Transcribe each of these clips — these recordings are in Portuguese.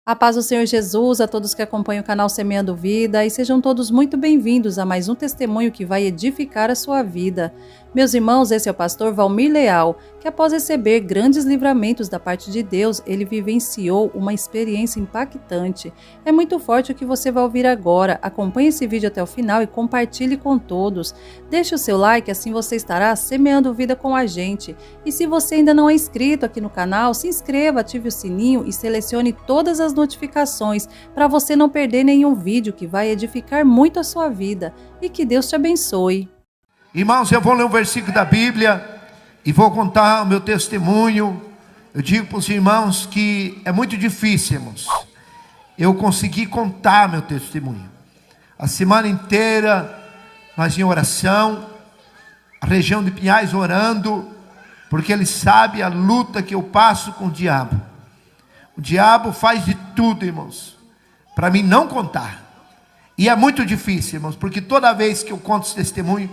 A paz do Senhor Jesus a todos que acompanham o canal Semeando Vida e sejam todos muito bem-vindos a mais um testemunho que vai edificar a sua vida. Meus irmãos, esse é o pastor Valmir Leal, que após receber grandes livramentos da parte de Deus, ele vivenciou uma experiência impactante. É muito forte o que você vai ouvir agora. Acompanhe esse vídeo até o final e compartilhe com todos. Deixe o seu like, assim você estará semeando vida com a gente. E se você ainda não é inscrito aqui no canal, se inscreva, ative o sininho e selecione todas as notificações para você não perder nenhum vídeo que vai edificar muito a sua vida. E que Deus te abençoe. Irmãos, eu vou ler um versículo da Bíblia e vou contar o meu testemunho. Eu digo para os irmãos que é muito difícil, irmãos, eu consegui contar meu testemunho. A semana inteira nós em oração, a região de Pinhais orando, porque ele sabe a luta que eu passo com o diabo. O diabo faz de tudo, irmãos, para mim não contar. E é muito difícil, irmãos, porque toda vez que eu conto esse testemunho,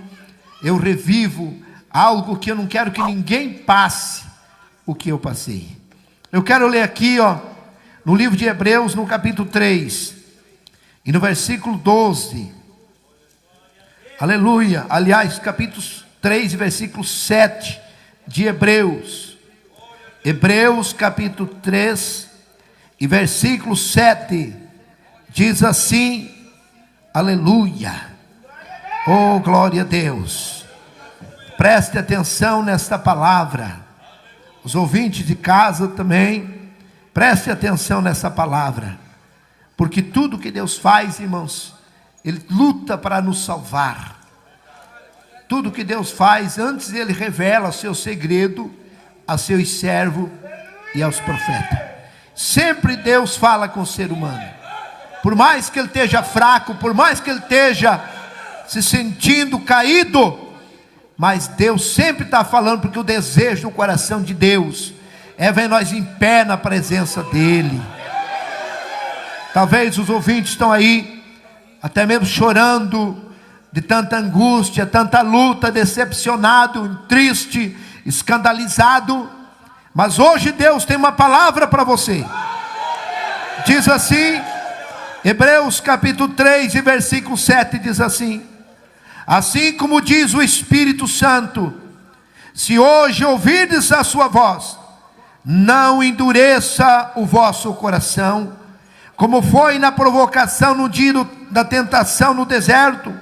eu revivo algo que eu não quero que ninguém passe o que eu passei. Eu quero ler aqui, no livro de Hebreus, no capítulo 3, e no versículo 12. Aleluia. Aliás, capítulo 3, versículo 7 de Hebreus. Hebreus, capítulo 3, e versículo 7, diz assim, aleluia. Oh, glória a Deus. Preste atenção nesta palavra. Os ouvintes de casa também, preste atenção nessa palavra. Porque tudo que Deus faz, irmãos, Ele luta para nos salvar. Tudo que Deus faz, antes Ele revela o seu segredo a seus servos e aos profetas. Sempre Deus fala com o ser humano. Por mais que ele esteja fraco, por mais que ele esteja se sentindo caído, mas Deus sempre está falando, porque o desejo do coração de Deus é ver nós em pé na presença dEle. Talvez os ouvintes estão aí, até mesmo chorando, de tanta angústia, tanta luta, decepcionado, triste, escandalizado, mas hoje Deus tem uma palavra para você. Diz assim, Hebreus capítulo 3 e versículo 7, diz assim: assim como diz o Espírito Santo, se hoje ouvirdes a sua voz, não endureça o vosso coração, como foi na provocação no dia da tentação no deserto,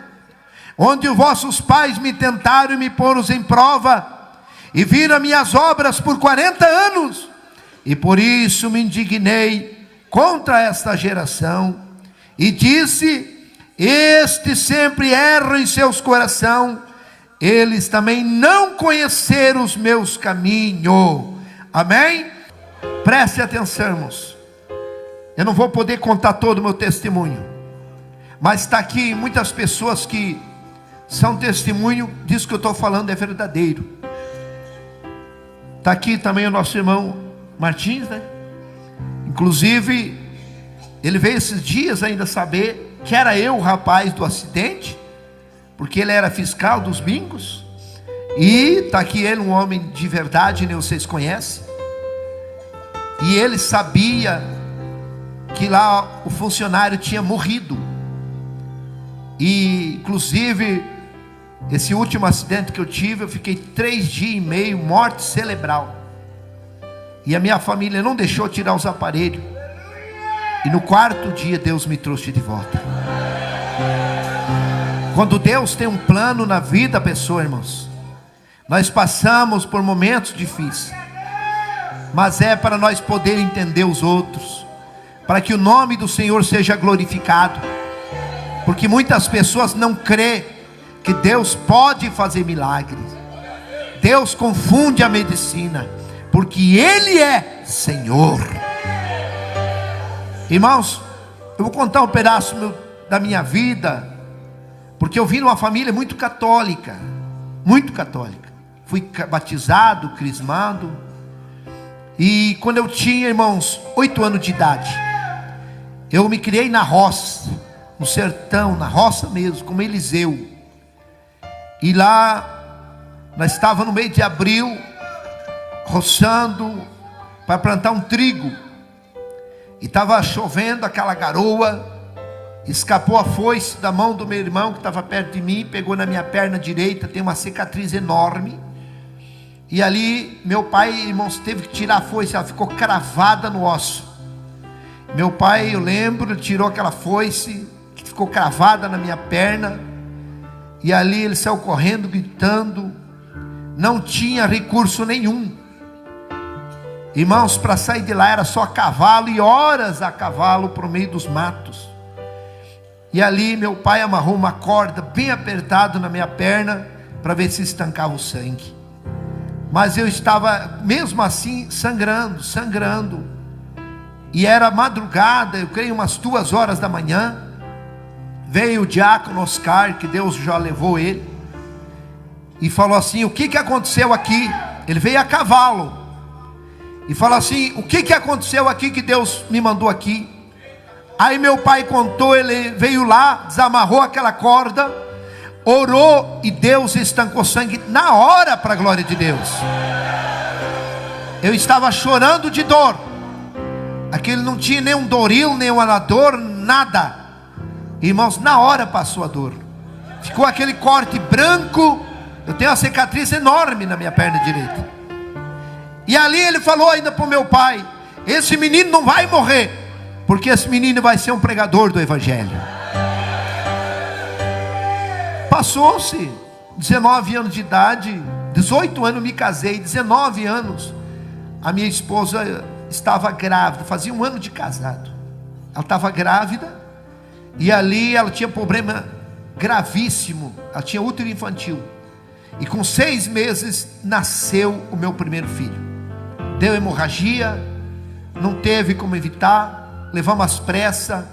onde os vossos pais me tentaram e me poram em prova, e viram minhas obras por 40 anos, e por isso me indignei contra esta geração, e disse: estes sempre erram em seus coração, eles também não conheceram os meus caminhos. Amém? Preste atenção, irmãos. Eu não vou poder contar todo o meu testemunho, mas está aqui muitas pessoas que são testemunho disso que eu estou falando é verdadeiro. Está aqui também o nosso irmão Martins, né? Inclusive, ele veio esses dias ainda saber que era eu o rapaz do acidente, porque ele era fiscal dos bingos. E está aqui ele, um homem de verdade, né? Vocês conhecem. E ele sabia que lá o funcionário tinha morrido. E inclusive, esse último acidente que eu tive, eu fiquei 3 dias e meio, morte cerebral. E a minha família não deixou tirar os aparelhos. E no 4º dia Deus me trouxe de volta. Quando Deus tem um plano na vida da pessoa, irmãos, nós passamos por momentos difíceis, mas é para nós poder entender os outros, para que o nome do Senhor seja glorificado, porque muitas pessoas não crêem que Deus pode fazer milagres. Deus confunde a medicina, porque Ele é Senhor. Irmãos, eu vou contar um pedaço da minha vida, porque eu vim de uma família muito católica, muito católica. Fui batizado, crismado, e quando eu tinha, irmãos, 8 anos de idade, eu me criei na roça, no sertão, na roça mesmo, como Eliseu. E lá, nós estávamos no mês de abril, roçando, para plantar um trigo. E estava chovendo aquela garoa. Escapou a foice da mão do meu irmão que estava perto de mim, pegou na minha perna direita, tem uma cicatriz enorme. E ali meu pai, irmãos, teve que tirar a foice, ela ficou cravada no osso. Meu pai, eu lembro, tirou aquela foice que ficou cravada na minha perna. E ali ele saiu correndo, gritando. Não tinha recurso nenhum. Irmãos, para sair de lá era só a cavalo, e horas a cavalo por meio dos matos. E ali meu pai amarrou uma corda bem apertada na minha perna, para ver se estancava o sangue. Mas eu estava mesmo assim sangrando. E era madrugada, eu creio umas 2 horas da manhã. Veio o diácono Oscar, que Deus já levou ele, e falou assim: o que aconteceu aqui? Ele veio a cavalo e falou assim: o que aconteceu aqui que Deus me mandou aqui? Aí meu pai contou, ele veio lá, desamarrou aquela corda, orou, e Deus estancou sangue na hora, para a glória de Deus. Eu estava chorando de dor. Aquele não tinha nem um doril, nem um anador, nada. Irmãos, na hora passou a dor. Ficou aquele corte branco. Eu tenho uma cicatriz enorme na minha perna direita. E ali ele falou ainda para o meu pai: esse menino não vai morrer, porque esse menino vai ser um pregador do Evangelho. Passou-se 19 anos de idade, 18 anos me casei, 19 anos. A minha esposa estava grávida, fazia 1 ano de casado. Ela estava grávida, e ali ela tinha problema gravíssimo. Ela tinha útero infantil. E com 6 meses nasceu o meu primeiro filho. Deu hemorragia, não teve como evitar, levamos às pressas,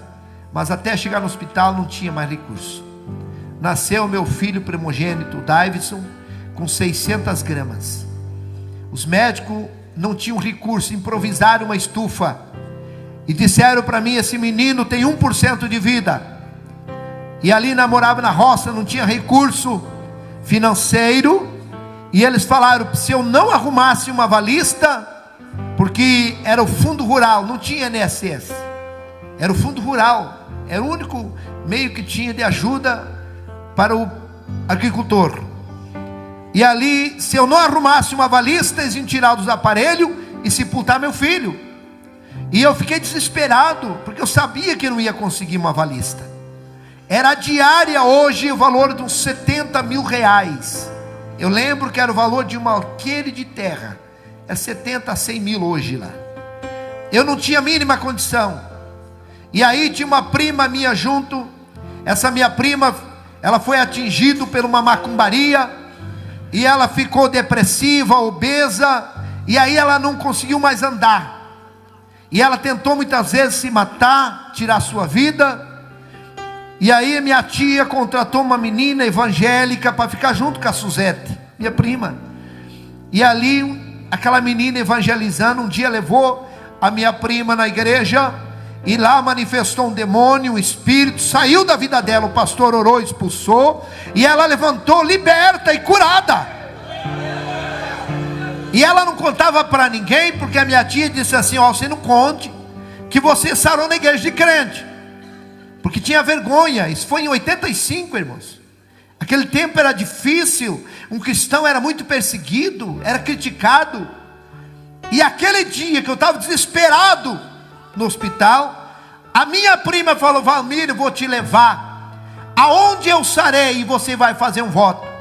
mas até chegar no hospital não tinha mais recurso. Nasceu o meu filho primogênito, Davidson, com 600 gramas. Os médicos não tinham recurso, improvisaram uma estufa e disseram para mim: esse menino tem 1% de vida. E ali namorava na roça, não tinha recurso financeiro, e eles falaram: se eu não arrumasse uma avalista, porque era o fundo rural, não tinha INSS, era o fundo rural, era o único meio que tinha de ajuda para o agricultor. E ali, se eu não arrumasse uma avalista, eles iam tirar dos aparelhos e sepultar meu filho. E eu fiquei desesperado, porque eu sabia que eu não ia conseguir uma avalista. Era a diária hoje o valor de uns 70 mil reais. Eu lembro que era o valor de um alqueire de terra. É 70 a 100 mil hoje lá. Eu não tinha a mínima condição. E aí tinha uma prima minha junto. Essa minha prima, ela foi atingida por uma macumbaria, e ela ficou depressiva, obesa, e aí ela não conseguiu mais andar. E ela tentou muitas vezes se matar, tirar sua vida. E aí minha tia contratou uma menina evangélica para ficar junto com a Suzete, minha prima. E ali, aquela menina evangelizando, um dia levou a minha prima na igreja, e lá manifestou um demônio, um espírito, saiu da vida dela. O pastor orou, expulsou, e ela levantou liberta e curada. E ela não contava para ninguém, porque a minha tia disse assim: ó, você não conte que você sarou na igreja de crente, porque tinha vergonha. Isso foi em 85, irmãos. Aquele tempo era difícil, um cristão era muito perseguido, era criticado. E aquele dia que eu estava desesperado no hospital, a minha prima falou: Valmir, eu vou te levar aonde eu sarei, e você vai fazer um voto.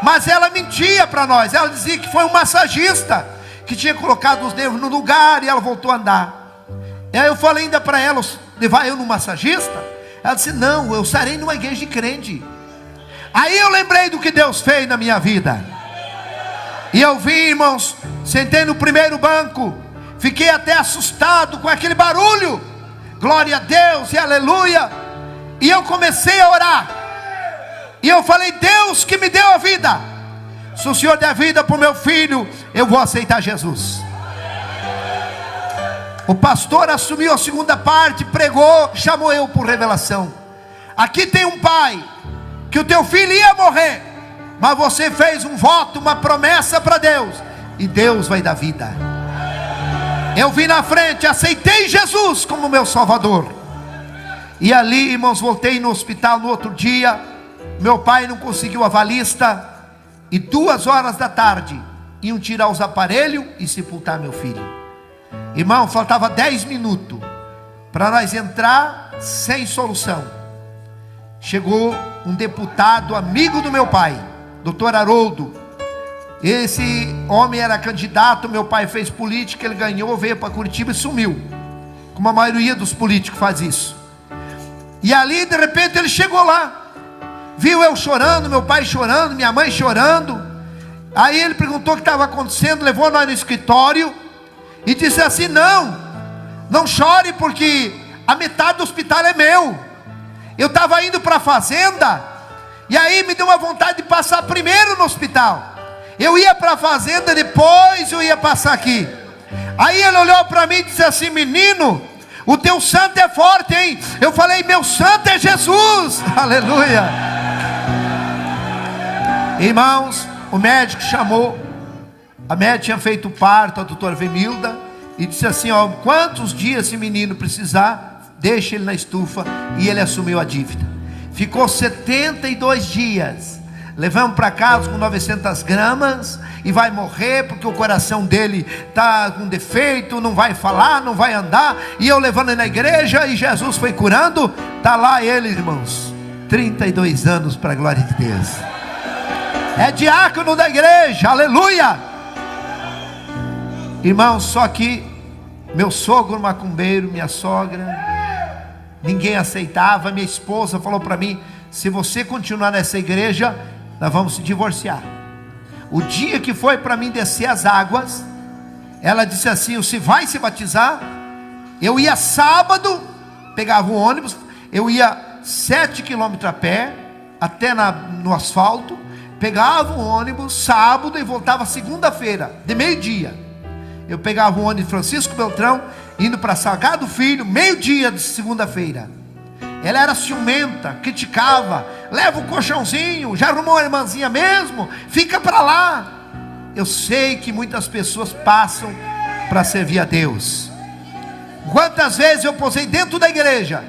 Mas ela mentia para nós. Ela dizia que foi um massagista que tinha colocado os nervos no lugar, e ela voltou a andar. E aí eu falei ainda para ela: levar eu no massagista? Ela disse: não, eu sarei numa igreja de crente. Aí eu lembrei do que Deus fez na minha vida. E eu vi, irmãos, sentei no primeiro banco, fiquei até assustado com aquele barulho. Glória a Deus e aleluia. E eu comecei a orar. E eu falei: Deus que me deu a vida, se o Senhor der a vida para o meu filho, eu vou aceitar Jesus. O pastor assumiu a segunda parte, pregou, chamou eu por revelação. Aqui tem um pai, que o teu filho ia morrer, mas você fez um voto, uma promessa para Deus, e Deus vai dar vida. Eu vim na frente, aceitei Jesus como meu Salvador. E ali, irmãos, voltei no hospital no outro dia. Meu pai não conseguiu avalista. E 2 horas da tarde iam tirar os aparelhos e sepultar meu filho. Irmão, faltava 10 minutos para nós entrar sem solução. Chegou um deputado amigo do meu pai, doutor Haroldo. Esse homem era candidato, meu pai fez política, ele ganhou, veio para Curitiba e sumiu, como a maioria dos políticos faz isso. E ali de repente ele chegou lá, viu eu chorando, meu pai chorando, minha mãe chorando. Aí ele perguntou o que estava acontecendo, levou nós no escritório e disse assim: não chore, porque a metade do hospital é meu. Eu estava indo para a fazenda, e aí me deu uma vontade de passar primeiro no hospital. Eu ia para a fazenda, depois eu ia passar aqui. Aí ele olhou para mim e disse assim: menino, o teu santo é forte, hein? Eu falei: meu santo é Jesus. Aleluia. Irmãos, o médico chamou. A médica tinha feito o parto, a doutora Vemilda, e disse assim: ó, quantos dias esse menino precisar, deixa ele na estufa. E ele assumiu a dívida. Ficou 72 dias. Levamos para casa com 900 gramas. E vai morrer porque o coração dele está com defeito, não vai falar, não vai andar. E eu levando ele na igreja, e Jesus foi curando. Está lá ele, irmãos, 32 anos para a glória de Deus. É diácono da igreja, aleluia. Irmãos, só que meu sogro macumbeiro, minha sogra, ninguém aceitava. Minha esposa falou para mim: se você continuar nessa igreja, nós vamos se divorciar. O dia que foi para mim descer as águas, ela disse assim: você vai se batizar? Eu ia sábado, pegava um ônibus, eu ia 7 quilômetros a pé, até no asfalto, pegava um ônibus sábado e voltava segunda-feira, de meio-dia. Eu pegava o ônibus de Francisco Beltrão, indo para Salgado Filho, meio-dia de segunda-feira. Ela era ciumenta, criticava: leva o colchãozinho, já arrumou uma irmãzinha mesmo, fica para lá. Eu sei que muitas pessoas passam para servir a Deus. Quantas vezes eu posei dentro da igreja,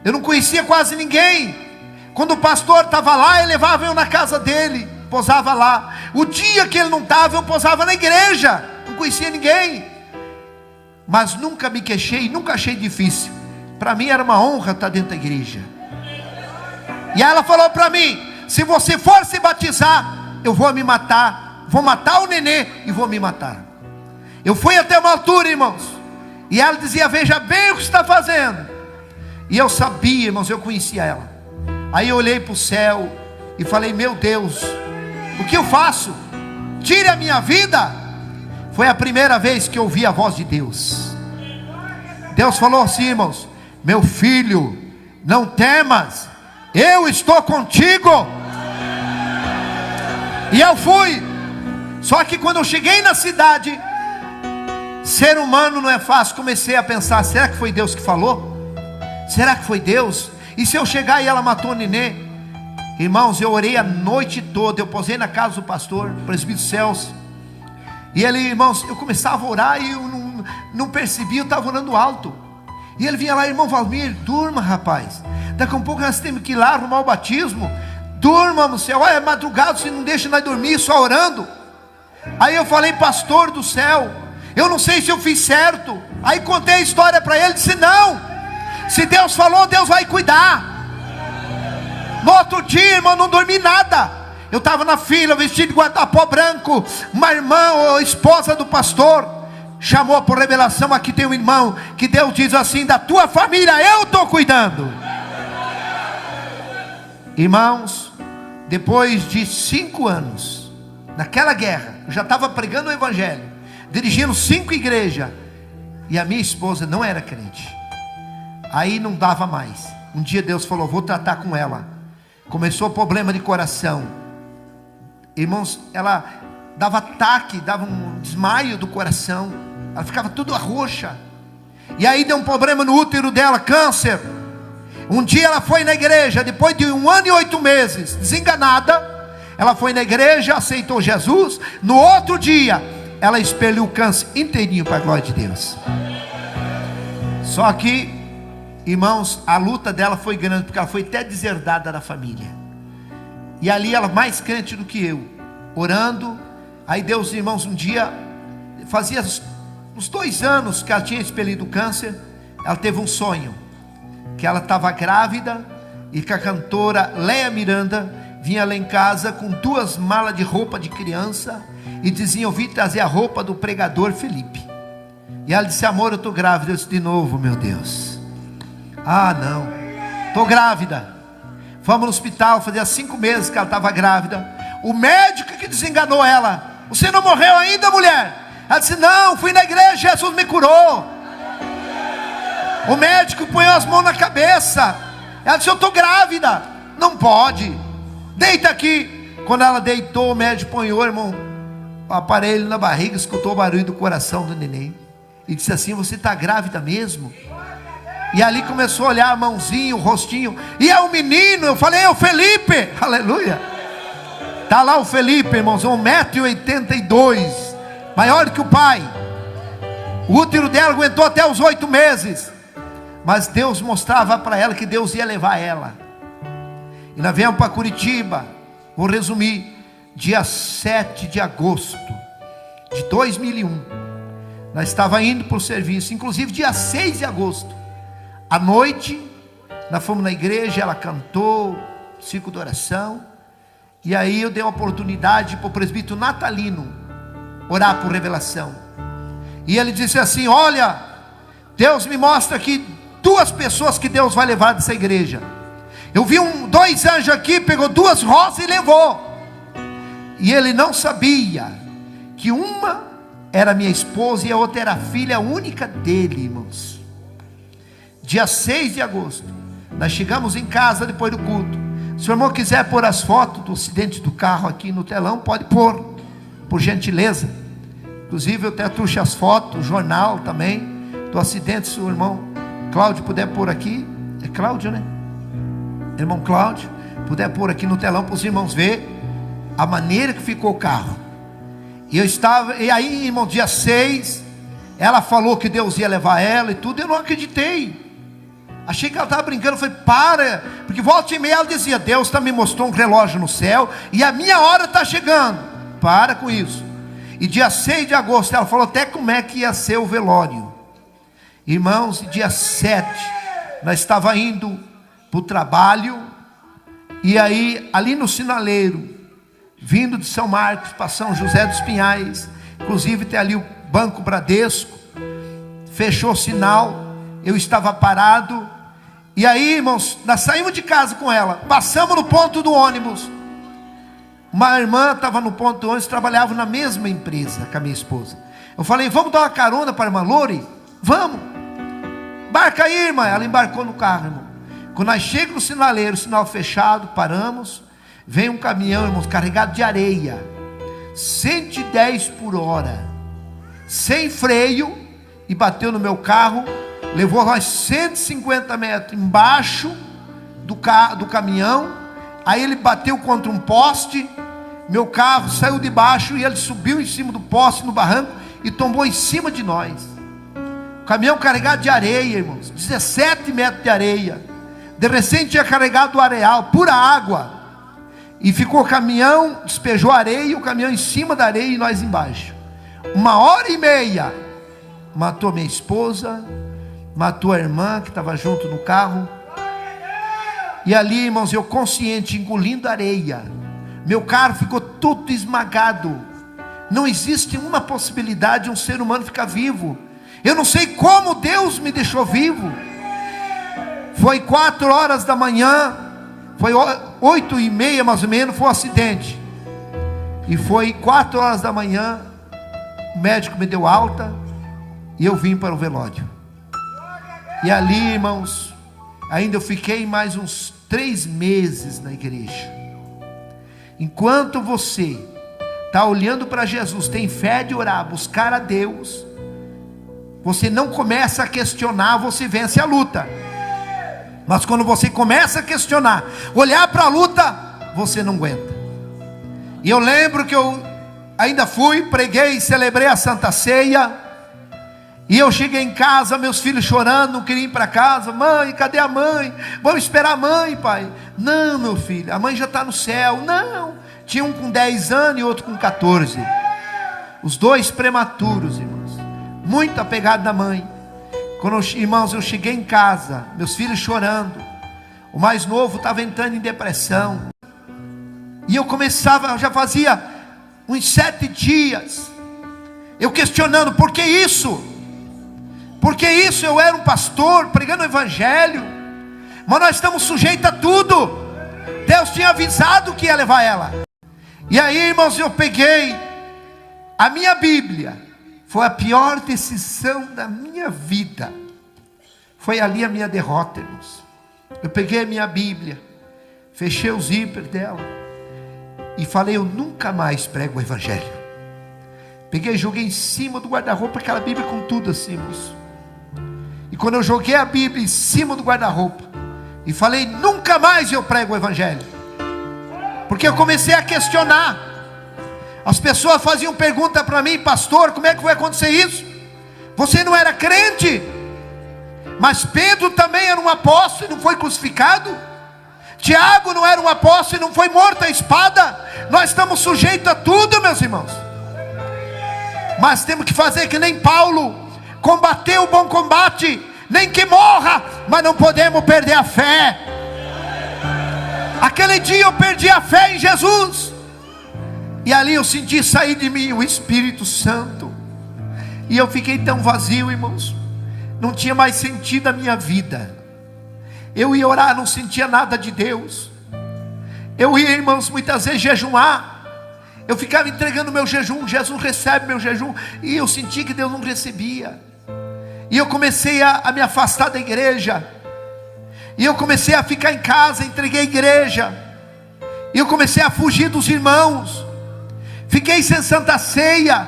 eu não conhecia quase ninguém. Quando o pastor estava lá, ele levava eu na casa dele, posava lá. O dia que ele não estava, eu posava na igreja, não conhecia ninguém. Mas nunca me queixei, nunca achei difícil. Para mim era uma honra estar dentro da igreja. E ela falou para mim: se você for se batizar, eu vou me matar, vou matar o nenê e vou me matar. Eu fui até uma altura, irmãos, e ela dizia: veja bem o que está fazendo. E eu sabia, irmãos, eu conhecia ela. Aí eu olhei para o céu e falei: meu Deus, o que eu faço? Tire a minha vida. Foi a primeira vez que eu ouvi a voz de Deus. Deus falou assim, irmãos: meu filho, não temas, eu estou contigo. E eu fui. Só que quando eu cheguei na cidade, ser humano não é fácil. Comecei a pensar: será que foi Deus que falou? Será que foi Deus? E se eu chegar e ela matou o nenê? Irmãos, eu orei a noite toda. Eu posei na casa do pastor, presbítero Celso. E ele, irmãos, eu começava a orar e eu não percebi, eu estava orando alto. E ele vinha lá: irmão Valmir, durma, rapaz, daqui a um pouco nós temos que ir lá arrumar o batismo. Durma no céu. Olha, é madrugada, você não deixa nós dormir só orando. Aí eu falei: pastor do céu, eu não sei se eu fiz certo. Aí contei a história para ele, disse: não, se Deus falou, Deus vai cuidar. No outro dia, irmão, não dormi nada. Eu estava na fila, vestido de guardapó branco. Uma irmã, ou esposa do pastor, chamou por revelação: aqui tem um irmão que Deus diz assim: da tua família eu estou cuidando. Irmãos, depois de 5 anos, naquela guerra, eu já estava pregando o evangelho, dirigindo 5 igrejas, e a minha esposa não era crente. Aí não dava mais. Um dia Deus falou: vou tratar com ela. Começou problema de coração. Irmãos, ela dava ataque, dava um desmaio do coração. Ela ficava toda roxa. E aí deu um problema no útero dela, câncer. Um dia ela foi na igreja, depois de 1 ano e 8 meses, desenganada. Ela foi na igreja, aceitou Jesus. No outro dia, ela expeliu o câncer inteirinho para a glória de Deus. Só que, irmãos, a luta dela foi grande, porque ela foi até deserdada da família. E ali ela mais crente do que eu, orando. Aí Deus, irmãos, um dia, fazia uns 2 anos que ela tinha expelido o câncer. Ela teve um sonho, que ela estava grávida, e que a cantora Léa Miranda vinha lá em casa com 2 malas de roupa de criança, e dizia: eu vim trazer a roupa do pregador Felipe. E ela disse: amor, eu estou grávida. Eu disse: de novo, meu Deus. Ah, não, estou grávida. Fomos no hospital, fazia 5 meses que ela estava grávida. O médico que desenganou ela: você não morreu ainda, mulher? Ela disse: não, fui na igreja, Jesus me curou. O médico põe as mãos na cabeça. Ela disse: eu estou grávida. Não pode, deita aqui. Quando ela deitou, o médico ponhou, irmão, o aparelho na barriga, escutou o barulho do coração do neném, e disse assim: você está grávida mesmo? E ali começou a olhar a mãozinha, o rostinho, e é um menino. Eu falei: é o Felipe, aleluia. Está lá o Felipe, irmãos, 1,82 m, maior que o pai. O útero dela aguentou até os 8 meses. Mas Deus mostrava para ela que Deus ia levar ela. E nós viemos para Curitiba, vou resumir, dia 7 de agosto de 2001. Nós estávamos indo para o serviço, inclusive dia 6 de agosto, à noite, nós fomos na igreja, ela cantou, ciclo de oração. E aí eu dei uma oportunidade para o presbítero Natalino orar por revelação. E ele disse assim: olha, Deus me mostra aqui 2 pessoas que Deus vai levar dessa igreja. Eu vi 2 anjos aqui, pegou 2 rosas e levou. E ele não sabia que uma era minha esposa e a outra era a filha única dele, irmãos. Dia 6 de agosto, nós chegamos em casa depois do culto. Se o irmão quiser pôr as fotos do acidente do carro aqui no telão, pode pôr, por gentileza. Inclusive eu até trouxe as fotos, o jornal também, do acidente. Se o irmão Cláudio puder pôr aqui, é Cláudio, né? Irmão Cláudio, puder pôr aqui no telão para os irmãos ver a maneira que ficou o carro. E aí, irmão, dia 6, ela falou que Deus ia levar ela e tudo. Eu não acreditei, achei que ela estava brincando. Eu falei: para, porque volta e meia ela dizia: Deus me mostrou um relógio no céu e a minha hora está chegando. Para com isso. E dia 6 de agosto ela falou até como é que ia ser o velório. Irmãos, dia 7 nós estava indo para o trabalho, e aí ali no sinaleiro, vindo de São Marcos para São José dos Pinhais, inclusive tem ali o Banco Bradesco, fechou o sinal, eu estava parado. E aí, irmãos, nós saímos de casa com ela, passamos no ponto do ônibus. Uma irmã estava no ponto do ônibus, trabalhava na mesma empresa com a minha esposa. Eu falei: vamos dar uma carona para a irmã Lori? Vamos, embarca aí, irmã. Ela embarcou no carro, irmão. Quando nós chegamos no sinaleiro, sinal fechado, paramos. Vem um caminhão, irmãos, carregado de areia, 110 por hora, sem freio, e bateu no meu carro. Levou nós 150 metros embaixo do caminhão. Aí ele bateu contra um poste. Meu carro saiu de baixo e ele subiu em cima do poste, no barranco, e tombou em cima de nós. O caminhão carregado de areia, irmãos, 17 metros de areia. De recente tinha carregado o areal, pura água. E ficou o caminhão, despejou areia, e o caminhão em cima da areia e nós embaixo. 1h30, matou minha esposa, matou a irmã que estava junto no carro. E ali, irmãos, eu consciente, engolindo areia. Meu carro ficou todo esmagado. Não existe uma possibilidade de um ser humano ficar vivo. Eu não sei como Deus me deixou vivo. Foi 4 horas da manhã, foi 8h30 mais ou menos, foi um acidente. E foi 4 horas da manhã, o médico me deu alta, e eu vim para o velório. E ali, irmãos, ainda eu fiquei mais uns 3 meses na igreja. Enquanto você está olhando para Jesus, tem fé de orar, buscar a Deus, você não começa a questionar, você vence a luta. Mas quando você começa a questionar, olhar para a luta, você não aguenta. E eu lembro que ainda fui, preguei, celebrei a Santa Ceia. E eu cheguei em casa, meus filhos chorando, não queriam ir para casa. Mãe, cadê a mãe? Vamos esperar a mãe, pai. Não, meu filho, a mãe já está no céu. Não, tinha um com 10 anos e outro com 14. Os dois prematuros, irmãos, muito apegado da mãe. Quando, irmãos, eu cheguei em casa, meus filhos chorando. O mais novo estava entrando em depressão. E eu começava, já fazia uns 7 dias, eu questionando, por que isso? Por que isso? Eu era um pastor, pregando o evangelho, mas nós estamos sujeitos a tudo. Deus tinha avisado que ia levar ela. E aí, irmãos, eu peguei a minha Bíblia. Foi a pior decisão da minha vida. Foi ali a minha derrota, irmãos. Eu peguei a minha Bíblia, fechei o zíper dela e falei, eu nunca mais prego o evangelho. Peguei e joguei em cima do guarda-roupa, aquela Bíblia com tudo assim, irmãos. E quando eu joguei a Bíblia em cima do guarda-roupa e falei, nunca mais eu prego o evangelho, porque eu comecei a questionar. As pessoas faziam pergunta para mim, pastor, como é que vai acontecer isso? Você não era crente? Mas Pedro também era um apóstolo e não foi crucificado. Tiago não era um apóstolo e não foi morto à espada. Nós estamos sujeitos a tudo, meus irmãos. Mas temos que fazer que nem Paulo, combater o bom combate, nem que morra, mas não podemos perder a fé. Aquele dia eu perdi a fé em Jesus, e ali eu senti sair de mim o Espírito Santo, e eu fiquei tão vazio, irmãos, não tinha mais sentido a minha vida. Eu ia orar, não sentia nada de Deus. Eu ia, irmãos, muitas vezes jejuar, eu ficava entregando meu jejum, Jesus recebe meu jejum, e eu senti que Deus não recebia. E eu comecei a me afastar da igreja, e eu comecei a ficar em casa, entreguei a igreja, e eu comecei a fugir dos irmãos, fiquei sem Santa Ceia.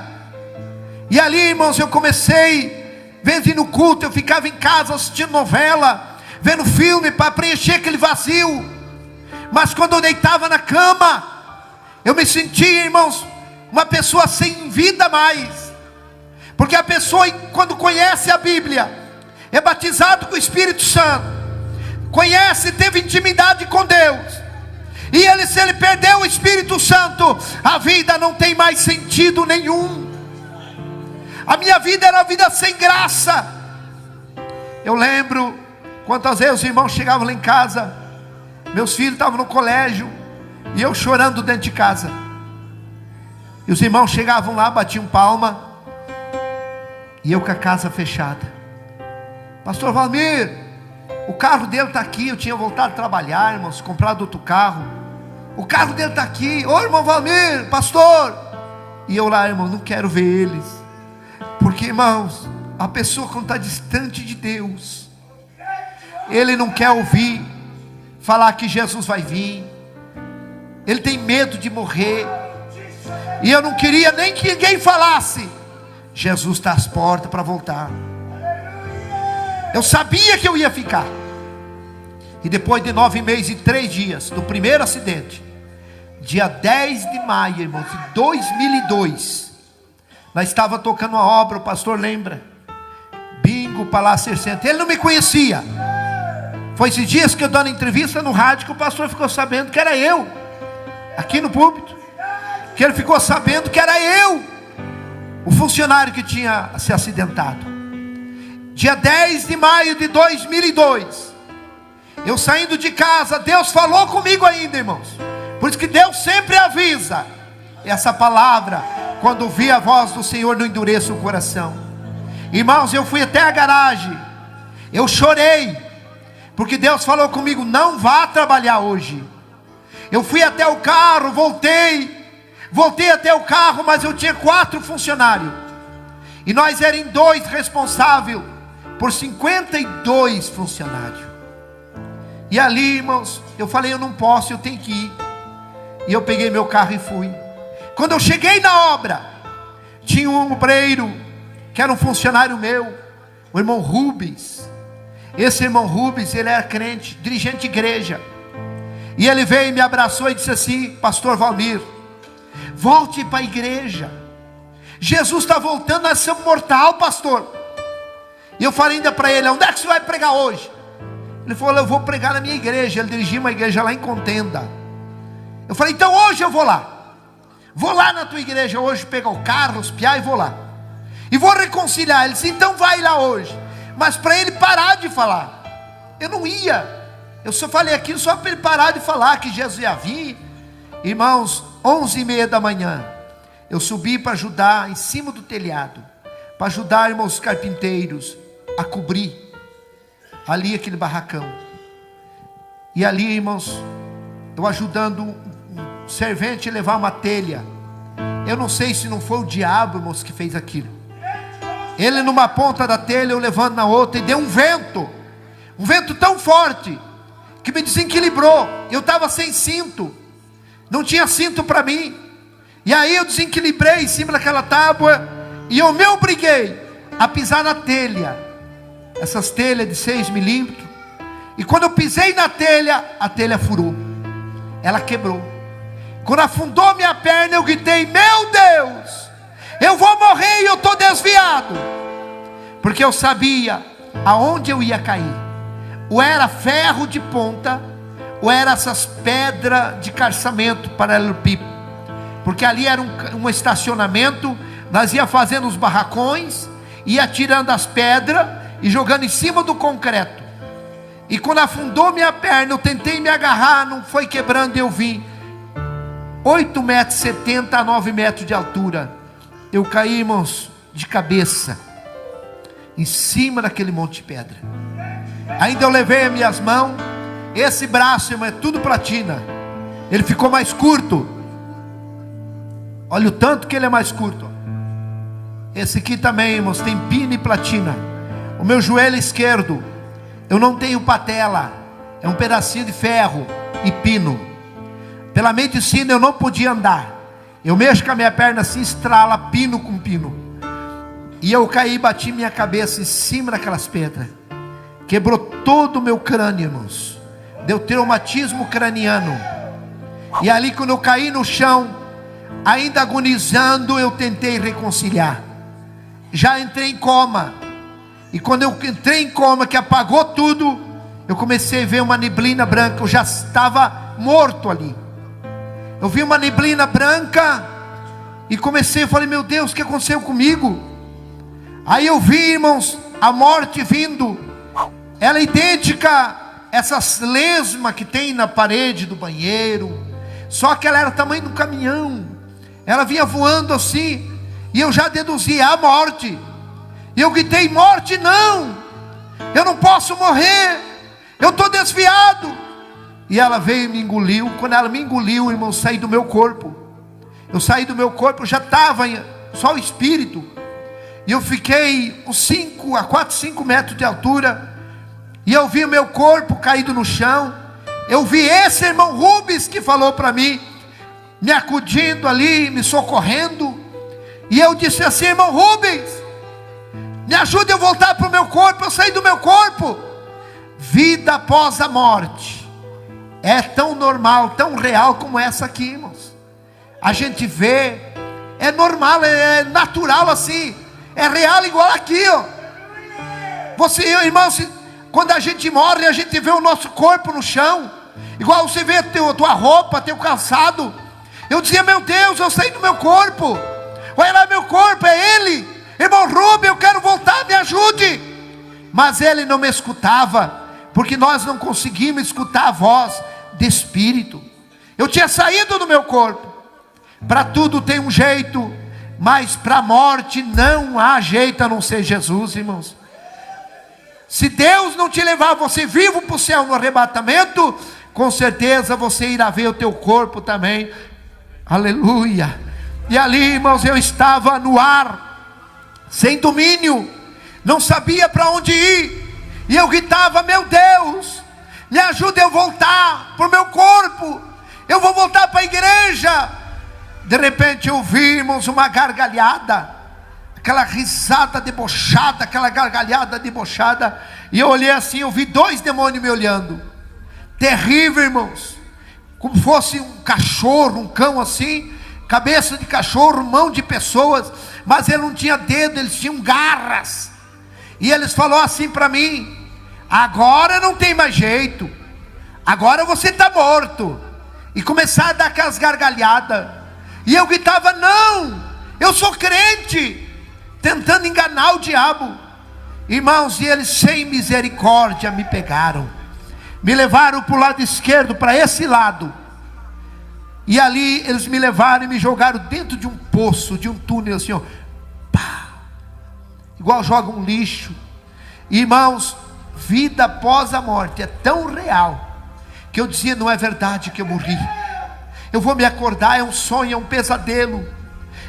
E ali, irmãos, eu comecei, vendo no culto, eu ficava em casa assistindo novela, vendo filme para preencher aquele vazio. Mas quando eu deitava na cama, eu me sentia, irmãos, uma pessoa sem vida mais. Porque a pessoa, quando conhece a Bíblia, é batizado com o Espírito Santo, conhece, teve intimidade com Deus, e ele, se ele perdeu o Espírito Santo, a vida não tem mais sentido nenhum. A minha vida era uma vida sem graça. Eu lembro quantas vezes os irmãos chegavam lá em casa, meus filhos estavam no colégio, e eu chorando dentro de casa, e os irmãos chegavam lá, batiam palma, e eu com a casa fechada. Pastor Valmir, o carro dele está aqui. Eu tinha voltado a trabalhar, irmãos, comprado outro carro. O carro dele está aqui. Ô irmão Valmir, pastor. E eu lá, irmão, não quero ver eles. Porque, irmãos, a pessoa quando está distante de Deus, ele não quer ouvir falar que Jesus vai vir. Ele tem medo de morrer. E eu não queria nem que ninguém falasse, Jesus está às portas para voltar. Eu sabia que eu ia ficar. E depois de 9 meses e 3 dias do primeiro acidente, dia 10 de maio, irmãos, de 2002, nós estávamos tocando uma obra, o pastor lembra, Bingo, Palácio 60. Ele não me conhecia. Foi esses dias que eu dando entrevista no rádio, que o pastor ficou sabendo que era eu, aqui no púlpito, que ele ficou sabendo que era eu, o funcionário que tinha se acidentado. Dia 10 de maio de 2002, eu saindo de casa, Deus falou comigo ainda, irmãos. Por isso que Deus sempre avisa. Essa palavra, quando vi a voz do Senhor, não endureça o coração. Irmãos, eu fui até a garagem, eu chorei, porque Deus falou comigo, não vá trabalhar hoje. Eu fui até o carro, voltei até o carro, mas eu tinha 4 funcionários, e nós éramos 2 responsáveis por 52 funcionários. E ali, irmãos, eu falei, eu não posso, eu tenho que ir. E eu peguei meu carro e fui. Quando eu cheguei na obra, tinha um obreiro, que era um funcionário meu, o irmão Rubens. Esse irmão Rubens, ele era crente, dirigente de igreja. E ele veio e me abraçou e disse assim, pastor Valmir, Volte para a igreja. Jesus está voltando a ser mortal, pastor. E eu falei ainda para ele: onde é que você vai pregar hoje? Ele falou: eu vou pregar na minha igreja. Ele dirigia uma igreja lá em Contenda. Eu falei: então hoje eu vou lá. Vou lá na tua igreja hoje, pegar o carro, os piá, e vou lá. E vou reconciliar. Ele disse: então vai lá hoje. Mas para ele parar de falar. Eu não ia. Eu só falei aquilo só para ele parar de falar que Jesus ia vir. Irmãos, 11h30 da manhã, eu subi para ajudar em cima do telhado, para ajudar, irmãos, os carpinteiros a cobrir ali aquele barracão. E ali, irmãos, eu ajudando um servente a levar uma telha. Eu não sei se não foi o diabo, irmãos, que fez aquilo. Ele numa ponta da telha, eu levando na outra, e deu um vento tão forte, que me desequilibrou. Eu estava sem cinto, não tinha cinto para mim. E aí eu desequilibrei em cima daquela tábua, e eu me obriguei a pisar na telha, essas telhas de 6 milímetros. E quando eu pisei na telha, a telha furou, ela quebrou. Quando afundou minha perna, eu gritei: meu Deus, eu vou morrer e eu estou desviado. Porque eu sabia aonde eu ia cair. Ou era ferro de ponta, ou era essas pedras de calçamento paralelepípedo. Porque ali era um estacionamento. Nós ia fazendo os barracões, ia tirando as pedras e jogando em cima do concreto. E quando afundou minha perna, eu tentei me agarrar, não foi quebrando, e eu vim 8,70 metros a 9 metros de altura. Eu caí, irmãos, de cabeça em cima daquele monte de pedra. Ainda eu levei as minhas mãos. Esse braço, irmão, é tudo platina. Ele ficou mais curto. Olha o tanto que ele é mais curto. Esse aqui também, irmãos, tem pino e platina. O meu joelho esquerdo, eu não tenho patela, é um pedacinho de ferro e pino. Pela medicina eu não podia andar. Eu mexo com a minha perna assim, estrala pino com pino. E eu caí e bati minha cabeça em cima daquelas pedras. Quebrou todo o meu crânio, irmãos. Deu traumatismo craniano. E ali quando eu caí no chão, ainda agonizando, eu tentei reconciliar. Já entrei em coma. E quando eu entrei em coma, que apagou tudo, eu comecei a ver uma neblina branca. Eu já estava morto ali. Eu vi uma neblina branca e comecei, eu falei: meu Deus, o que aconteceu comigo? Aí eu vi, irmãos, a morte vindo. Ela é idêntica a essas lesmas que tem na parede do banheiro, só que ela era do tamanho do caminhão. Ela vinha voando assim, e eu já deduzi a morte. E eu gritei: morte não, eu não posso morrer, eu estou desviado. E ela veio e me engoliu. Quando ela me engoliu, irmão, eu saí do meu corpo. Eu saí do meu corpo, eu já estava só o espírito. E eu fiquei uns 4, 5 metros de altura. E eu vi o meu corpo caído no chão. Eu vi esse irmão Rubens que falou para mim, me acudindo ali, me socorrendo. E eu disse assim: irmão Rubens, me ajude a voltar para o meu corpo. Eu saí do meu corpo. Vida após a morte é tão normal, tão real como essa aqui, irmãos. A gente vê, é normal, é natural assim, é real igual aqui, ó. Você, irmãos, quando a gente morre, a gente vê o nosso corpo no chão, igual você vê a tua roupa, teu calçado. Eu dizia: meu Deus, eu saí do meu corpo. Olha lá meu corpo, é ele. Irmão Rubem, eu quero voltar, me ajude. Mas ele não me escutava, porque nós não conseguimos escutar a voz de espírito. Eu tinha saído do meu corpo. Para tudo tem um jeito, mas para a morte não há jeito a não ser Jesus, irmãos. Se Deus não te levar você vivo para o céu no arrebatamento, com certeza você irá ver o teu corpo também. Aleluia. E ali, irmãos, eu estava no ar, sem domínio, não sabia para onde ir. E eu gritava: meu Deus, me ajuda eu voltar para o meu corpo. Eu vou voltar para a igreja. De repente eu vi, irmãos, uma gargalhada, aquela risada debochada, aquela gargalhada debochada. E eu olhei assim, eu vi 2 demônios me olhando. Terrível, irmãos. Como fosse um cachorro, um cão assim, cabeça de cachorro, mão de pessoas, mas ele não tinha dedo, eles tinham garras. E eles falaram assim para mim: agora não tem mais jeito, agora você está morto. E começaram a dar aquelas gargalhadas, e eu gritava: não, eu sou crente, tentando enganar o diabo. Irmãos, e eles sem misericórdia me pegaram, me levaram para o lado esquerdo, para esse lado, e ali eles me levaram e me jogaram dentro de um poço, de um túnel assim, ó, pá, igual joga um lixo. Irmãos, vida após a morte é tão real, que eu dizia: não é verdade que eu morri, eu vou me acordar, é um sonho, é um pesadelo,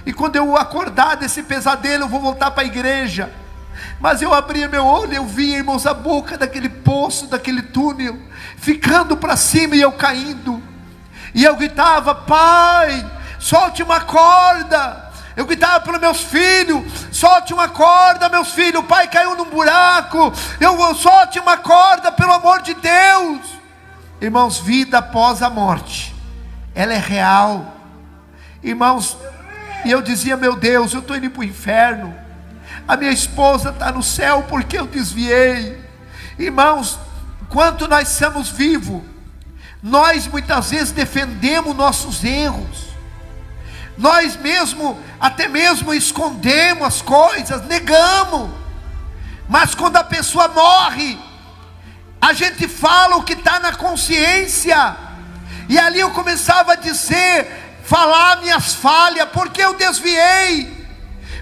e quando eu acordar desse pesadelo, eu vou voltar para a igreja. Mas eu abria meu olho, eu via, irmãos, a boca daquele poço, daquele túnel, ficando para cima, e eu caindo, e eu gritava: pai, solte uma corda. Eu gritava para os meus filhos: solte uma corda, meus filhos, o pai caiu num buraco, solte uma corda, pelo amor de Deus. Irmãos, vida após a morte, ela é real, irmãos. E eu dizia: meu Deus, eu estou indo para o inferno, a minha esposa está no céu porque eu desviei. Irmãos, enquanto nós estamos vivos, nós muitas vezes defendemos nossos erros, nós mesmo, até mesmo escondemos as coisas, negamos. Mas quando a pessoa morre, a gente fala o que está na consciência. E ali eu começava a dizer, falar minhas falhas, porque eu desviei,